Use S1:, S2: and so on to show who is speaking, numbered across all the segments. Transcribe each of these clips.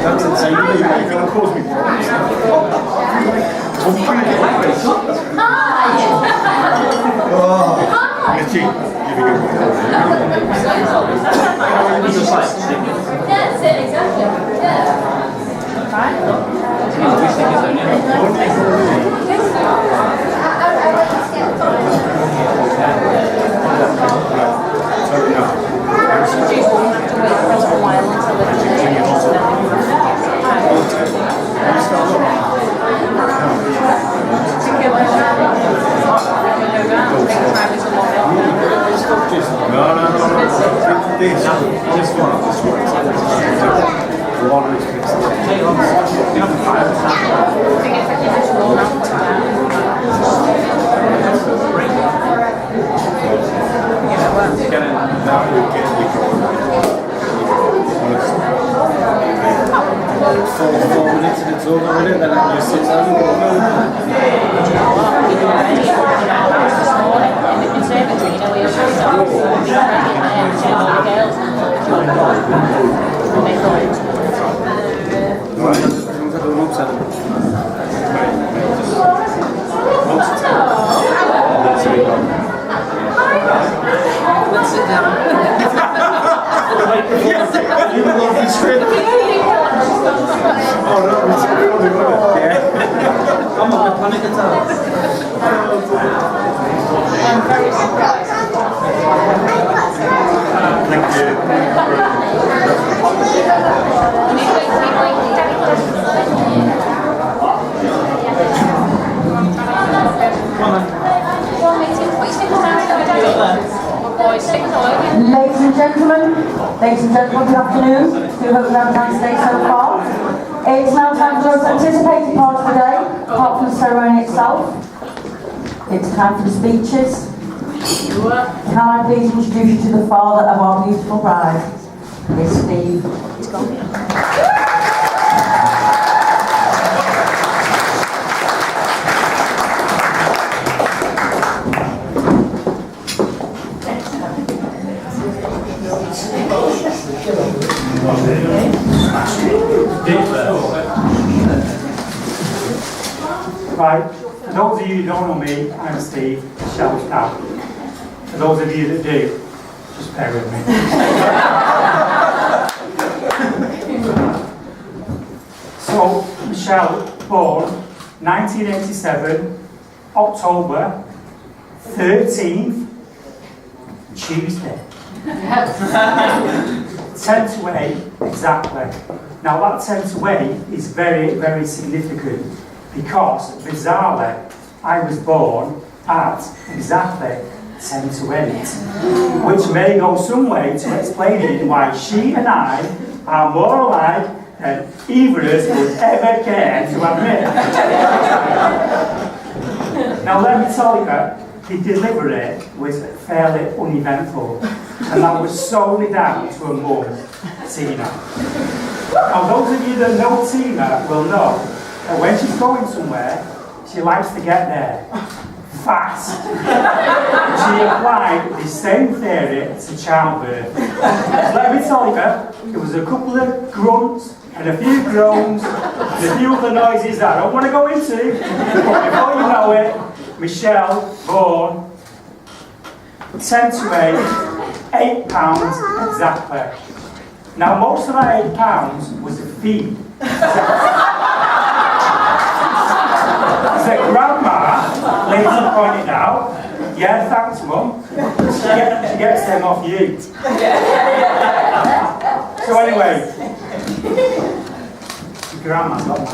S1: That's insane. You're going to cause me problems. Matty, give me a good
S2: That's it, exactly.
S1: Four minutes and it's over with it, then I can just sit down and go
S3: Let's sit down.
S1: You love the script. Oh no, it's recording, wasn't it? Yeah.
S3: I'm on the panic attack.
S1: Thank
S4: Ladies and gentlemen, good afternoon. We hope you have a nice day so far. It's now time for the anticipated part of the day, apart from the ceremony itself. It's time for the speeches. Can I please introduce you to the father of our beautiful bride? Here's Steve.
S5: Right, for those of you who don't know me, I'm Steve, Michelle's dad. For those of you that do, just bear with me. So, Michelle, born 1987, October 13th, Tuesday. 10 to 8, exactly. Now that 10 to 8 is very, very significant because, bizarrely, I was born at exactly 10 to 8, which may go some way to explaining why she and I are more alike than either of us would ever care to admit. Now let me tell you, the delivery was fairly uneventful, and that was solely down to a mum, Tina. Now those of you that know Tina will know that when she's going somewhere, she likes to get there fast. She applied the same theory to childbirth. Let me tell you, there was a couple of grunts and a few groans and a few other noises that I don't want to go into, but before you know it, Michelle, born 10 to 8, £8 exactly. Now most of that £8 was a fee. As a grandma later pointed out, yeah, thanks mum, she gets them off you. So anyway, your grandma's got my.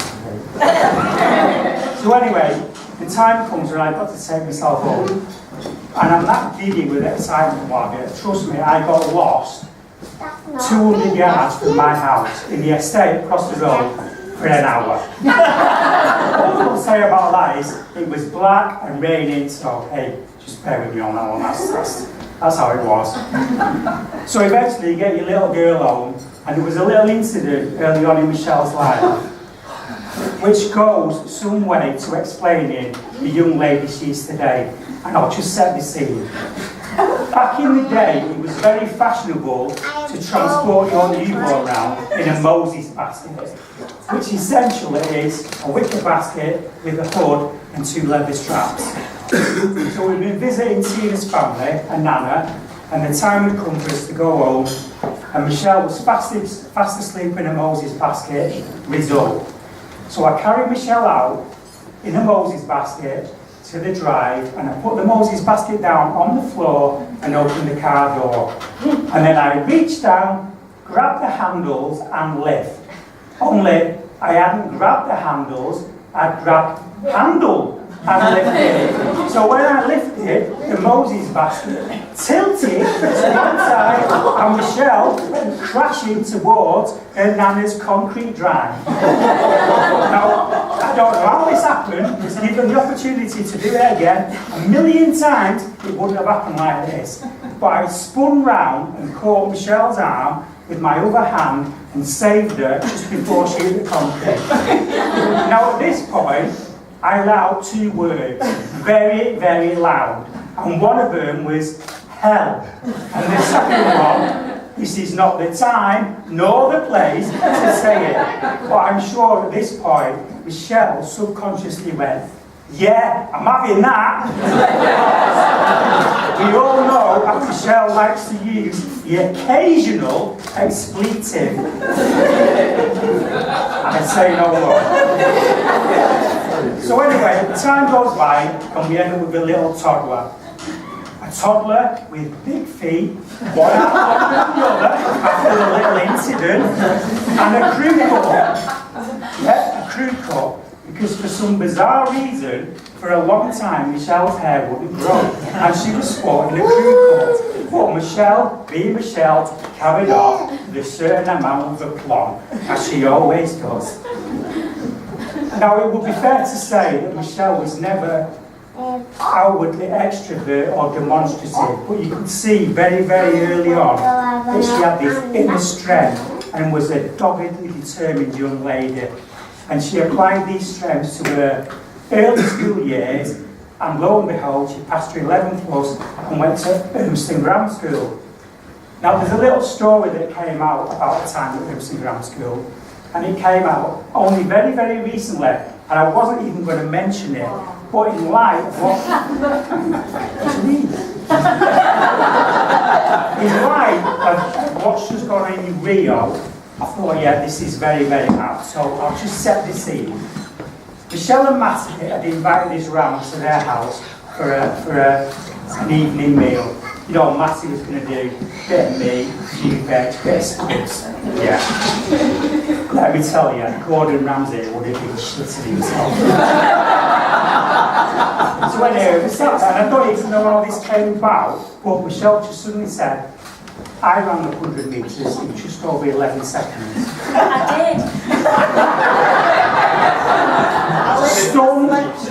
S5: So anyway, the time comes when I've got to take myself home. And I'm that giddy with excitement, Margaret. Trust me, I got lost 200 yards from my house in the estate across the road for an hour. All I'll say about that is it was black and raining, so hey, just bear with me on that one. That's how it was. So eventually you get your little girl home, and there was a little incident early on in Michelle's life which goes some way to explaining the young lady she is today. And I'll just set the scene. Back in the day, it was very fashionable to transport your newborn around in a Moses basket, which essentially is a wicker basket with a hood and 2 leather straps. So we've been visiting Tina's family and Nana, and the time had come for us to go home, and Michelle was fast asleep in a Moses basket, result. So I carried Michelle out in a Moses basket to the drive, and I put the Moses basket down on the floor and opened the car door. And then I reached down, grabbed the handles and lift. Only I hadn't grabbed the handles, I'd grabbed handle and lifted. So when I lifted, the Moses basket tilted to one side and Michelle went crashing towards her Nana's concrete drive. Now, I don't know how this happened. I was given the opportunity to do it again. 1,000,000 times it wouldn't have happened like this. But I spun round and caught Michelle's arm with my other hand and saved her just before she hit the concrete. Now at this point, I let out 2 words, very, very loud. And one of them was hell. And the second one, this is not the time nor the place to say it. But I'm sure at this point, Michelle subconsciously went, yeah, I'm having that. We all know that Michelle likes to use the occasional expletive. I say no more. So anyway, time goes by and we end up with a little toddler. A toddler with big feet, one after the other, after the little incident, and a crew cut. Yeah, a crew cut. Because for some bizarre reason, for a long time, Michelle's hair wouldn't grow, and she was sporting a crew cut. But Michelle, being Michelle, carried off with a certain amount of aplomb, as she always does. Now, it would be fair to say that Michelle was never outwardly extrovert or demonstrative, but you could see very, very early on that she had this inner strength and was a doggedly determined young lady. And she applied these strengths to her early school years, and lo and behold, she passed her 11th plus and went to Urmston Grammar School. Now, there's a little story that came out about the time at Urmston Grammar School, and it came out only very, very recently, and I wasn't even going to mention it, but in light of what... in light of what's just gone on in Rio, I thought, yeah, this is very, very apt, so I'll just set the scene. Michelle and Matty had invited us round to their house for an evening meal. You know, Matty was going to do a bit of meat, few veg, bit of squibs. Yeah. Let me tell you, Gordon Ramsay would have been shitting himself. So anyway, we sat there, and I don't even know how this came about, but Michelle just suddenly said, I ran the 100 metres in just over 11 seconds.
S4: I did.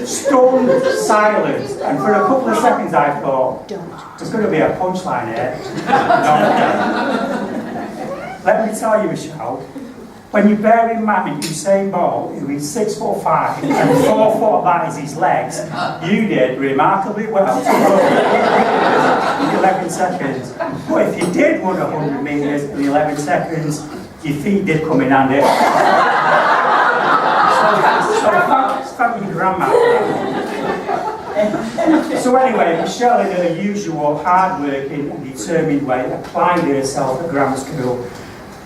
S5: Stunned silence, and for a couple of seconds I thought, there's going to be a punchline here. Let me tell you, Michelle, when you bear in mind Usain Bolt, who is 6'5" and 4 foot of that is his legs, you did remarkably well to run in 11 seconds. But if you did run 100 metres in 11 seconds, your feet did come in handy. So thank you, Grandma. So anyway, Michelle, in her usual hard-working and determined way, applied herself at grammar school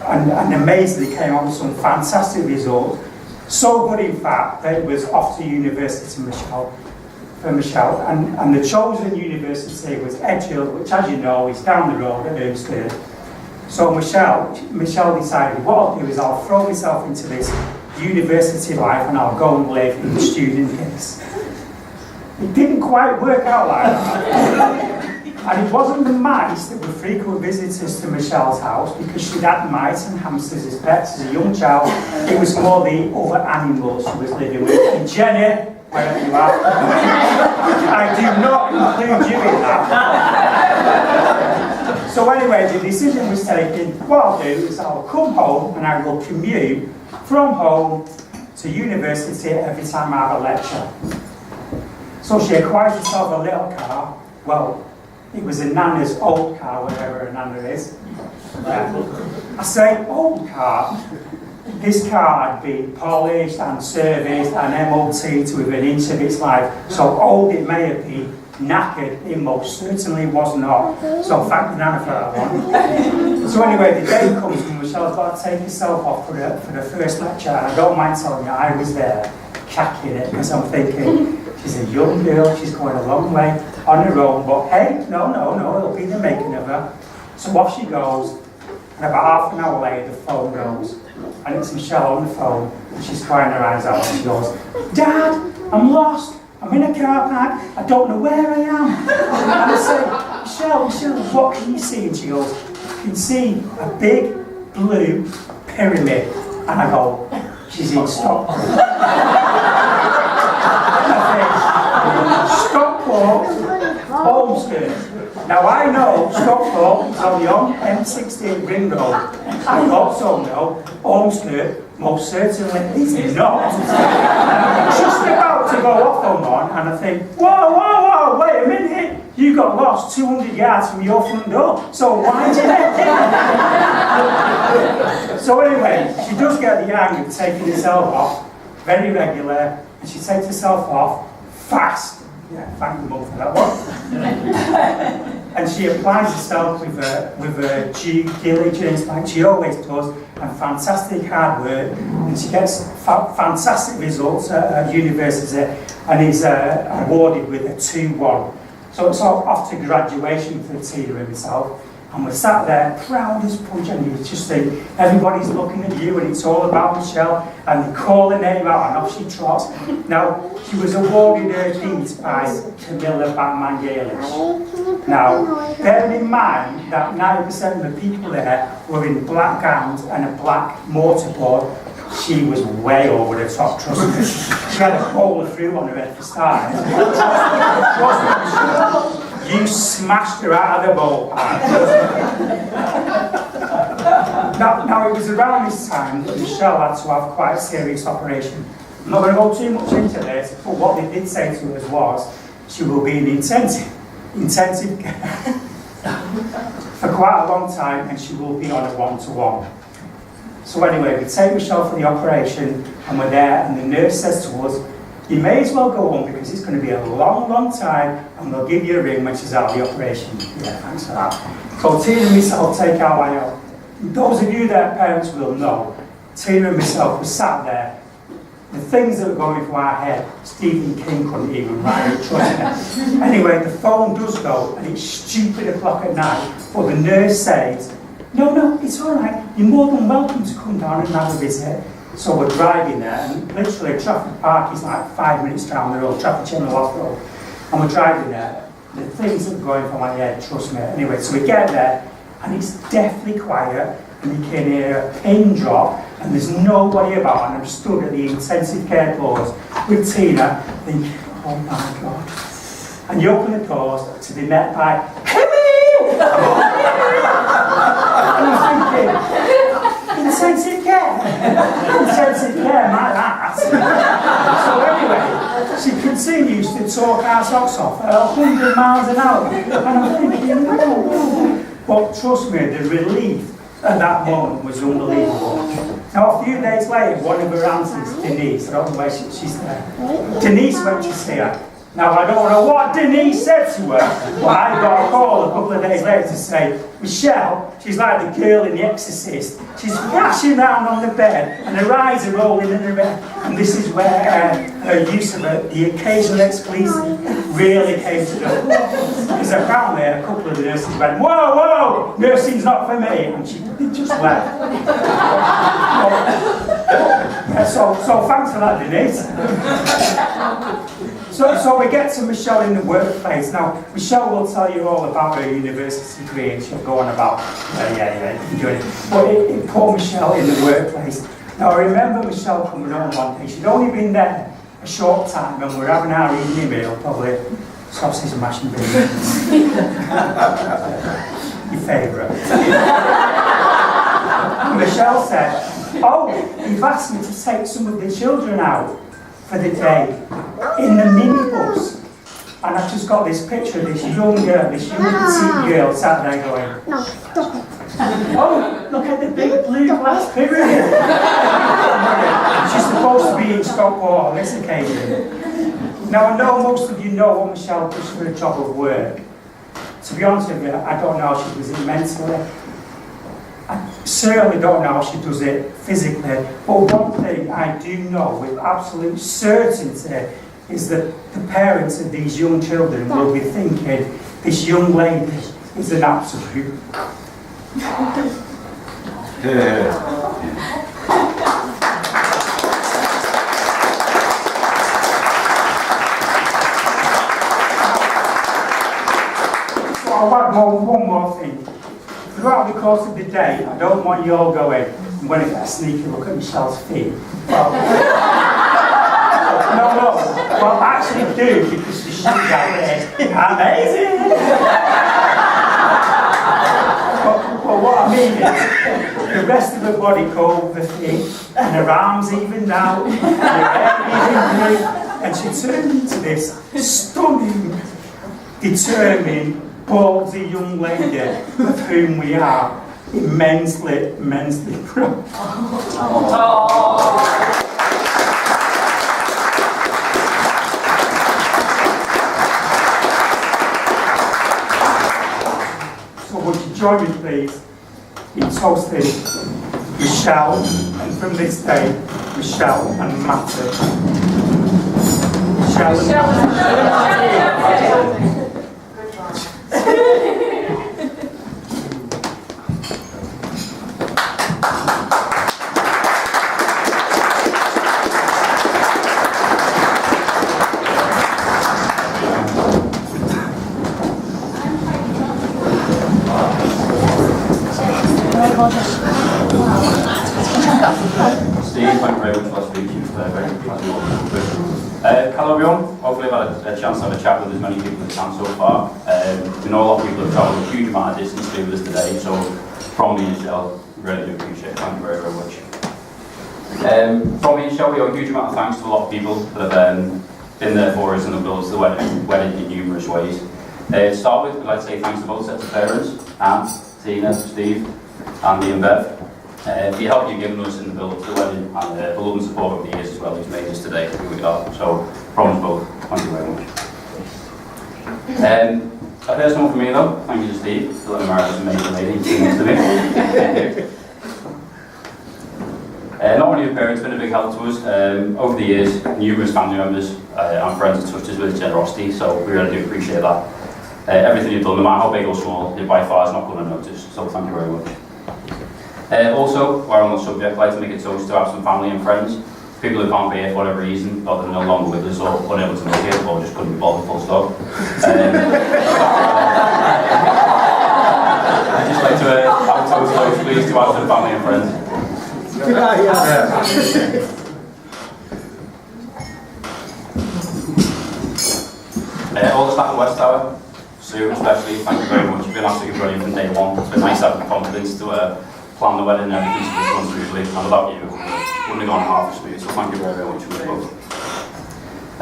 S5: and amazingly came on with some fantastic results. So good, in fact, that it was off to university for Michelle. And the chosen university was Edgehill, which, as you know, is down the road at Urmston. So Michelle decided, what I'll do is I'll throw myself into this university life and I'll go and live in the student gigs. It didn't quite work out like that. And it wasn't the mice that were frequent visitors to Michelle's house, because she'd had mice and hamsters as pets as a young child. It was more the other animals she was living with. And Jenny, wherever you are, I do not include you in that. So anyway, the decision was taken. What I'll do is I'll come home and I will commute from home to university every time I have a lecture. So she acquired herself a little car. Well, it was a nana's old car, whatever a nana is. I say old car. This car had been polished and serviced and MOT to within an inch of its life. So old it may have been, knackered it most certainly was not. So thank the nana for that one. So anyway, the day comes when Michelle's got to take herself off for the first lecture, and I don't mind telling you, I was there, cacking it, because I'm thinking, she's a young girl, she's going a long way on her own, but hey, no, it'll be the making of her. So off she goes, and about half an hour later the phone goes, and it's Michelle on the phone, and she's crying her eyes out, and she goes, Dad, I'm lost, I'm in a car park, I don't know where I am. And I say, Michelle, what can you see? And she goes, I can see a big blue pyramid. And I go, she's in Stockport. Stockport, Ormskirk. Now I know Stockport is on the M16 ring road. I also know Ormskirk most certainly is not. I'm just about to go off on one, and I think, whoa, wait a minute. You got lost 200 yards from your front door, so why did you? So anyway, she does get the hang of taking herself off, very regular, and she takes herself off fast. Yeah, thank the mum for that one. And she applies herself with her due diligence, like she always does, and fantastic hard work, and she gets fantastic results at university, and is awarded with a 2-1. So it's off to graduation for Tina and myself, and we're sat there proud as punch, and you just think everybody's looking at you, and it's all about Michelle, and they call her name out, and off she trots. Now, she was awarded her deeds by Camilla Batman Galish. Now, bear in mind that 90% of the people there were in black gowns and a black mortarboard. She was way over the top, trust me. She had a bowl of fruit on her head for starters. You smashed her out of the bowl. Now, it was around this time that Michelle had to have quite a serious operation. I'm not going to go too much into this, but what they did say to us was she will be in intensive care for quite a long time, and she will be on a 1-to-1. So anyway, we take Michelle for the operation, and we're there, and the nurse says to us, you may as well go home because it's going to be a long time, and they'll give you a ring when she's out of the operation. Yeah, thanks for that. So Tina and myself take our way out. Those of you that are parents will know, Tina and myself were sat there. The things that were going through our head, Stephen King couldn't even write it, trust me. Anyway, the phone does go, and it's stupid o'clock at night, but the nurse says, no, it's all right. You're more than welcome to come down and have a visit. So we're driving there, and literally Trafford Park is like 5 minutes down the road, Trafford General Hospital. And we're driving there. The things that are going through my head, trust me. Anyway, so we get there, and it's deathly quiet, and you can hear a pin drop, and there's nobody about, and I'm stood at the intensive care doors with Tina, thinking, oh my God. And you open the doors to be met by, come here! And I'm thinking, intensive care, my ass. So anyway, she continues to talk our socks off at 100 miles an hour, and I'm thinking, no. But trust me, the relief at that moment was unbelievable. Now a few days later, one of her aunties, Denise, I don't know where she's there, Denise went to see her. Now I don't know what Denise said to her, but I got a call a couple of days later to say, Michelle, she's like the girl in The Exorcist. She's crashing around on the bed, and her eyes are rolling in her head. And this is where her use of the occasional expletive really came to go. Because apparently a couple of the nurses went, whoa, nursing's not for me, and she just left. So thanks for that, Denise. So we get to Michelle in the workplace. Now, Michelle will tell you all about her university degree and she'll go on about, you're doing it. But it put Michelle in the workplace. Now, I remember Michelle coming home one day. She'd only been there a short time and we're having our evening meal, probably sausage and mash and beans. Your favourite. Michelle said, oh, you've asked me to take some of the children out for the day in the minibus. And I've just got this picture of this young girl, this young petite girl sat there going, no, stop it. Oh, look at the big blue glass pyramid. She's supposed to be in Stockport on this occasion. Now, I know most of you know what Michelle does for a job of work. To be honest with you, I don't know how she does it mentally. I certainly don't know how she does it physically. But one thing I do know with absolute certainty is that the parents of these young children will be thinking, this young lady is an absolute... So I'll add one more thing. Throughout the course of the day, I don't want you all going, I'm going to get a sneaky look at Michelle's feet. Well, no, well, actually do, because the shoes out there are amazing. But what I mean is, the rest of her body called the feet, and her arms even now, and her hair even blue, and she turned into this stunning, determined, ballsy young lady of whom we are immensely proud. So would you join me please in toasting Michelle, and from this day, Michelle and Matty. Michelle and Matty.
S2: Steve, thank you very much for that speech. You've very hello everyone. Hopefully I've had a chance to have a chat with as many people as I can so far. We know a lot of people have travelled a huge amount of distance to be with us today, so from me and Michelle, really do appreciate it. Thank you very, very much. From me and Michelle, we owe a huge amount of thanks to a lot of people that have been there for us and have built us the wedding in numerous ways. To start with, we'd like to say thanks to both sets of parents, Anne, Tina, Steve, Andy and Bev, for your help you've given us in the build-up to the wedding and the love and support over the years as well, who's made us today who we are. So, from us both, thank you very much. A personal one for me though, thank you to Steve for letting me marry this amazing lady sitting next to me. Thank you. Not only have parents been a big help to us, over the years, numerous family members and friends have touched us with generosity, so we really do appreciate that. Everything you've done, no matter how big or small, it by far is not going to notice, so thank you very much. Also, while on the subject, I'd like to make a toast to have some family and friends, people who can't be here for whatever reason, or they're no longer with us, or unable to make it, or just couldn't be bothered, full stop. I'd just like to have a toast, please, to have some family and friends. All the staff at West Tower, Sue especially, thank you very much. You've been absolutely brilliant from day one. It's been nice having the confidence to plan the wedding and everything to be done smoothly. And without you, it wouldn't have gone half as smooth. So thank you very, very much for both.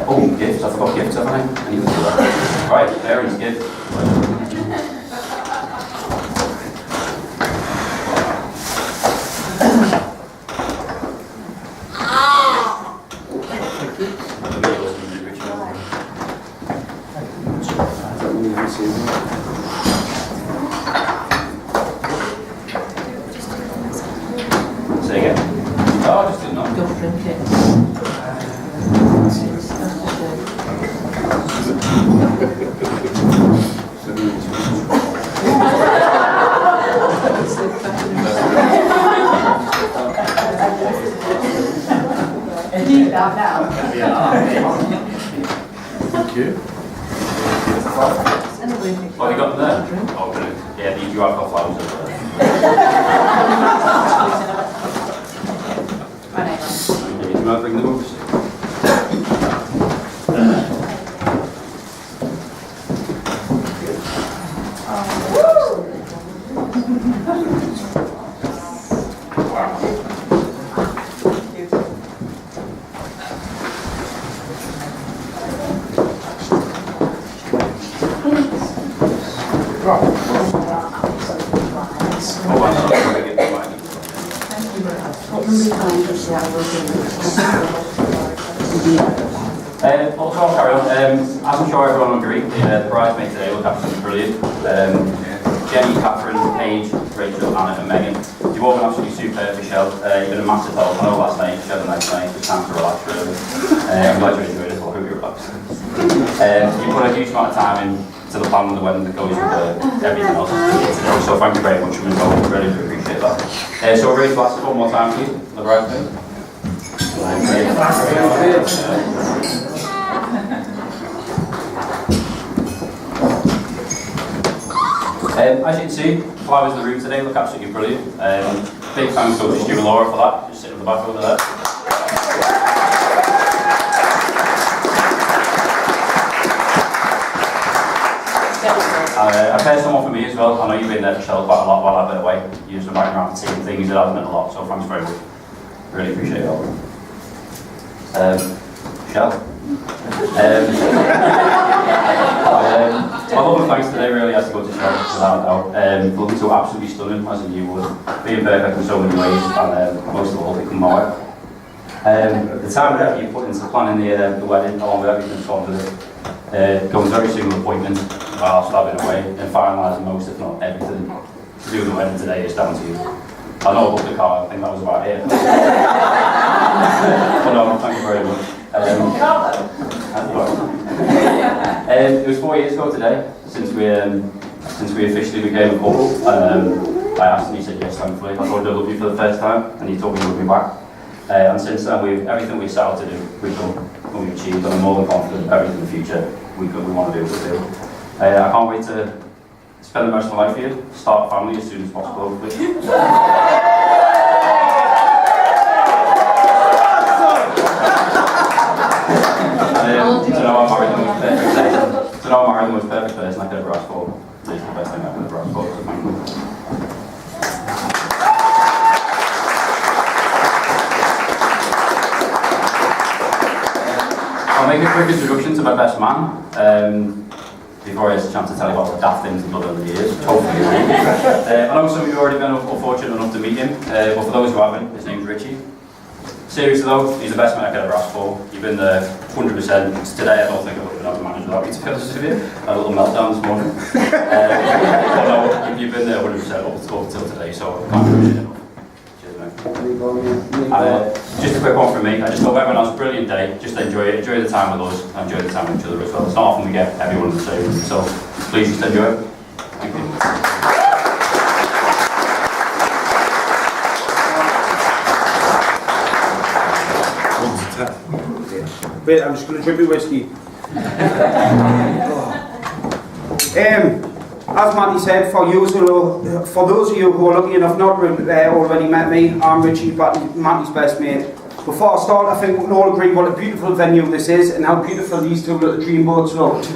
S2: Oh, gifts. I forgot gifts, haven't I? I need to do that. Right, parents' gift. Say again. Oh, I just didn't know.
S3: Don't drink it.
S4: Need that now.
S1: Thank you.
S2: What have you got there? Oh, brilliant. Yeah, you have got flowers over there. Okay, do you want to bring them over? Also, I'll carry on. As I'm sure everyone will agree, the bridesmaids today look absolutely brilliant. Jenny, Catherine, Paige, Rachel, Anna and Megan. You've all been absolutely superb, Michelle. You've been a massive help. I know last night you had a nice night, it's time to relax really. I'm glad you enjoyed it, so I hope you relaxed. You put a huge amount of time into the plan of the wedding that goes with everything else today, so thank you very much for involved. Really do appreciate that. So we're ready to ask one more time, please, the bridesmaid. As you can see, flowers in the room today look absolutely brilliant. Big thanks to Stu and Laura for that, just sitting at the back over there. A personal one for me as well. I know you've been there, Michelle, quite a lot while I've been away. You've just been back around the team things, it has meant a lot, so thanks very much. Really appreciate it all. Michelle? My love and thanks today really has to go to Michelle, without a doubt. Looking so absolutely stunning, as you would. Being perfect in so many ways, and most of all, become my wife. The time that you put into planning the wedding, along with everything that's gone with it, going very soon with appointment, whilst I've been away, and finalising most, if not everything, to do with the wedding today is down to you. I know I booked the car, I think that was about it. But no, thank you very much. It was 4 years ago today since we officially became a couple. I asked and he said yes, thankfully. I told him I love you for the first time and he told me he would be back. And since then, everything we set out to do, we've done and we've achieved, and I'm more than confident everything in the future we want to do, we'll do. I can't wait to spend the rest of my life here, start a family as soon as possible, hopefully. To know I'm married the most perfect person, to know I'm married the most perfect person I could ever ask for, is the best thing I could ever ask for, so thank you. I'll make a quick introduction to my best man, before I have a chance to tell you about the daft things he's done over the years, hopefully you will. I know some of you have already been fortunate enough to meet him, but for those who haven't, his name's Richie. Seriously though, he's the best man I could ever ask for. You've been there 100%. Today I don't think I would have been able to manage without you, to be honest with you. I had a little meltdown this morning. But no, you've been there 100% up till today, so I can't appreciate it enough. Cheers, mate. Just a quick one from me. I just hope everyone has a brilliant day. Just enjoy it. Enjoy the time with us and enjoy the time with each other as well. It's not often we get everyone in the same room, so please just enjoy it. Thank you.
S6: Wait, I'm just going to drink my whiskey. As Matty said, for those of you who are lucky enough not to already met me, I'm Richie, Matty's best mate. Before I start, I think we can all agree what a beautiful venue this is and how beautiful these two little dreamboats look. As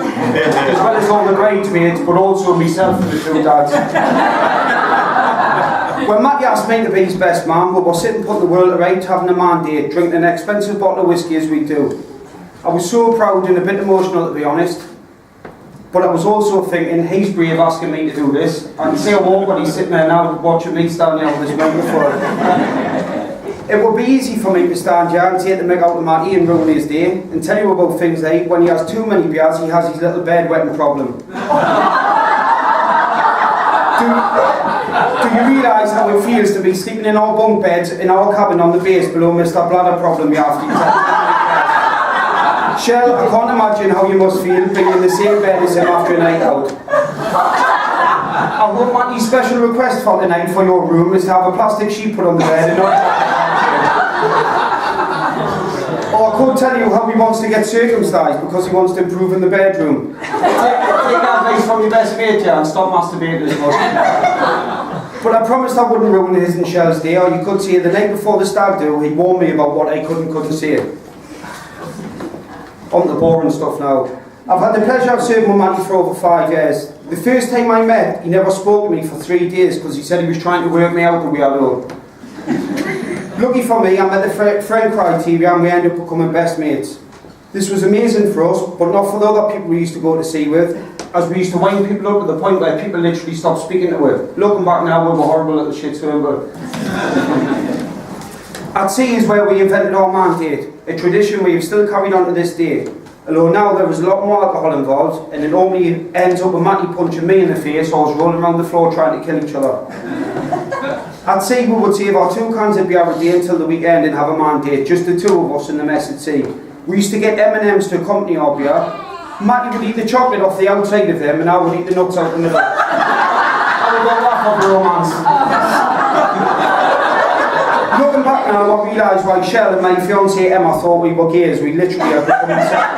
S6: well as all the bridesmaids, but also myself and the two dads. When Matty asked me to be his best man, we were sitting putting the world to right, having a man date, drinking an expensive bottle of whiskey as we do. I was so proud and a bit emotional, to be honest. But I was also thinking, he's brave asking me to do this. I can see how awkward he's sitting there now watching me stand there with this microphone. It would be easy for me to stand here and take the mick out of Matty and ruin his day and tell you about things like when he has too many beers, he has his little bedwetting problem. Do you realise how it feels to be sleeping in our bunk beds in our cabin on the base below Mr. Bladder Problem you have to Shell, I can't imagine how you must feel being in the same bed as him after a night out. I hope Matty's special request for tonight for your room is to have a plastic sheet put on the bed and not I could tell you how he wants to get circumcised because he wants to improve in the bedroom.
S1: Take advice from your best mate, yeah, and stop masturbating as much.
S6: But I promised I wouldn't ruin his and Shell's day, or you could say the night before the stag do, he warned me about what I couldn't say. On the boring stuff now. I've had the pleasure of serving with Matty for over 5 years. The first time I met, he never spoke to me for 3 days because he said he was trying to work me out the way I look. Lucky for me, I met the friend criteria and we ended up becoming best mates. This was amazing for us, but not for the other people we used to go to sea with, as we used to wind people up to the point where people literally stopped speaking to us. Looking back now, we were horrible little shits to him, but... At sea is where we invented our man date, a tradition we have still carried on to this day. Although now there is a lot more alcohol involved, and it normally ends up with Matty punching me in the face or us rolling around the floor trying to kill each other. At sea we would save our 2 cans of beer a day until the weekend and have a man date, just the 2 of us in the mess at sea. We used to get M&M's to accompany our beer. Matty would eat the chocolate off the outside of them and I would eat the nuts out the middle. I would go laugh of romance. Looking back now, I realise why Shell and my fiancée Emma thought we were gays. We literally have become inseparable.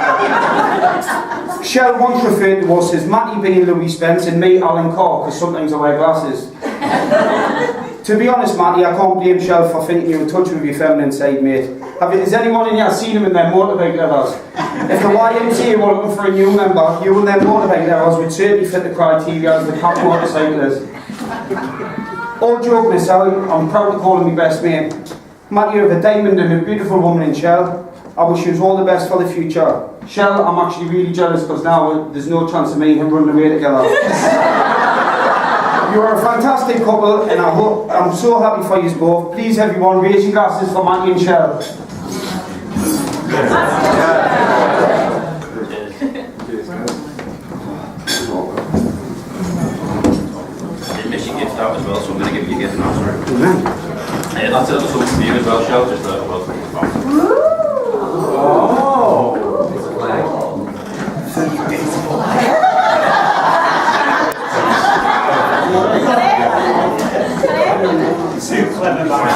S6: Shell once referred to us as Matty being Louis Spence and me Alan Carr, because sometimes I wear glasses. To be honest, Matty, I can't blame Shell for thinking you're in touch with your feminine side, mate. Has anyone in here seen him in their motorbike levels? If the YMCA were looking for a new member, you and their motorbike levels would certainly fit the criteria as the top motorcyclist. All joking aside, I'm proud to call him my best mate. Matty, you have a diamond and a beautiful woman in Shell. I wish you all the best for the future. Shell, I'm actually really jealous because now there's no chance of me and him running away together. You are a fantastic couple and I'm so happy for you both. Please everyone, raise your glasses for Matty and Shell.
S2: Out as well, so I'm going to give you a gift now, sorry. That's a little something for you as well, Shell, just a welcome.
S5: Too clever, man.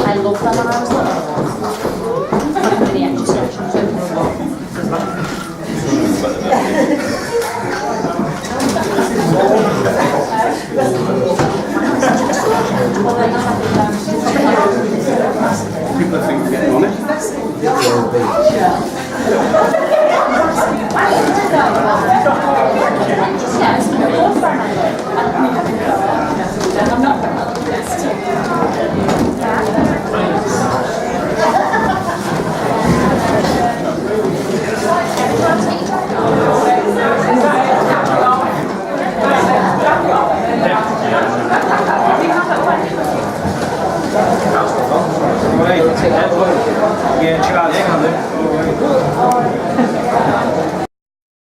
S7: I love them when I was little. Many extra sections.
S6: People think we're getting on it.
S7: I'm not
S1: Yeah, Charlie,